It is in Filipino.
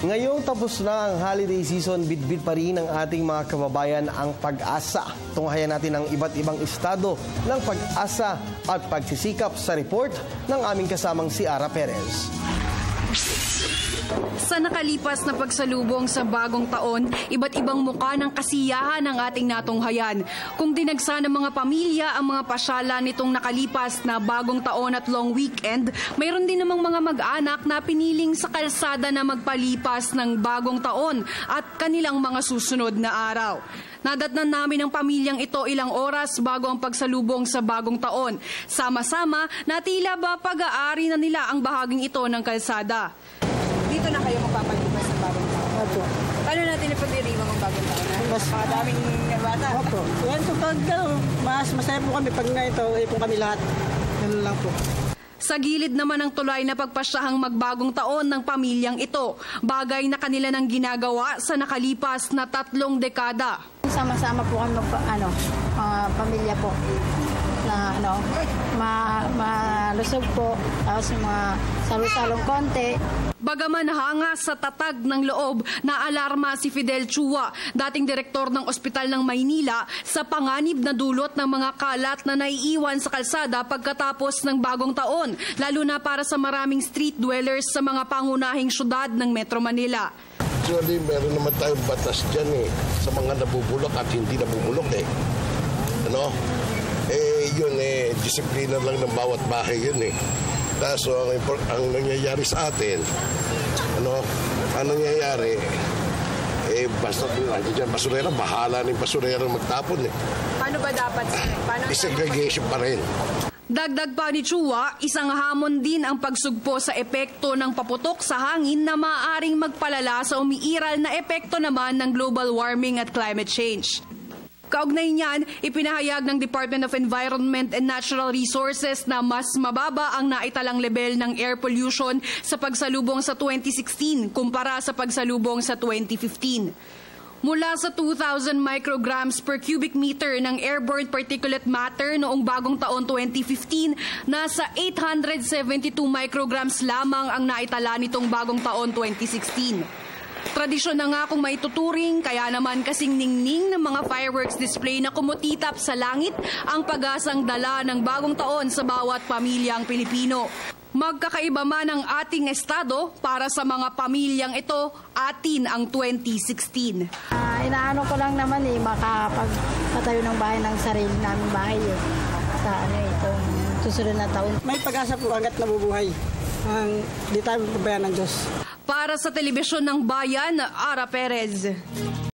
Ngayong tapos na ang holiday season, bitbit pa rin ng ating mga kababayan ang pag-asa. Tunghayan natin ang iba't ibang estado ng pag-asa at pagsisikap sa report ng aming kasamang si Ara Perez. Sa nakalipas na pagsalubong sa bagong taon, iba't ibang muka ng kasiyahan ang ating natunghayan. Kung dinagsa ng mga pamilya ang mga pasyala nitong nakalipas na bagong taon at long weekend, mayroon din namang mga mag-anak na piniling sa kalsada na magpalipas ng bagong taon at kanilang mga susunod na araw. Nadatnan namin ang pamilyang ito ilang oras bago ang pagsalubong sa bagong taon. Sama-sama na tila ba pag-aari na nila ang bahaging ito ng kalsada. Dito na kayo magpapalipas sa bagong taon? Opo. Paano natin ipag-iriwang ang bagong taon? Mas makadaming bata? Opo. Yan po, mas masaya po kami pag nga ito, po kami lahat. Yan lang po. Sa gilid naman ng tulay na pagpasyahang magbagong taon ng pamilyang ito, bagay na kanila nang ginagawa sa nakalipas na 3 dekada. Sama-sama po kami pamilya po na malusog po, tapos mga salu-salong konti. Bagaman hanga sa tatag ng loob, naalarma si Fidel Chua, dating direktor ng Ospital ng Maynila, sa panganib na dulot ng mga kalat na naiiwan sa kalsada pagkatapos ng bagong taon, lalo na para sa maraming street dwellers sa mga pangunahing syudad ng Metro Manila. Actually, meron naman tayong batas dyan sa mga nabubulok at hindi nabubulok yun disiplina lang ng bawat bahay yun Kaso ang nangyayari sa atin, ang nangyayari, basta dyan basurera, bahala ng basurera magtapon Paano ba dapat? Segregation pa rin. Dagdag pa ni Chua, isang hamon din ang pagsugpo sa epekto ng paputok sa hangin na maaaring magpalala sa umiiral na epekto naman ng global warming at climate change. Kaugnay niyan, ipinahayag ng Department of Environment and Natural Resources na mas mababa ang naitalang level ng air pollution sa pagsalubong sa 2016 kumpara sa pagsalubong sa 2015. Mula sa 2,000 micrograms per cubic meter ng airborne particulate matter noong bagong taon 2015, nasa 872 micrograms lamang ang naitala nitong bagong taon 2016. Tradisyon na nga kung maituturing, kaya naman kasing ningning ng mga fireworks display na kumutitap sa langit ang pag-asang dala ng bagong taon sa bawat pamilyang Pilipino. Magkakaiba man ang ating estado, para sa mga pamilyang ito, atin ang 2016. Inaano ko lang naman makapagpatayo ng bahay ng sarili namin bahay sa itong susunod na taon. May pag-asa po hanggat nabubuhay. Di tayo pabayaan ng Diyos. Para sa Telebisyon ng Bayan, Ara Perez.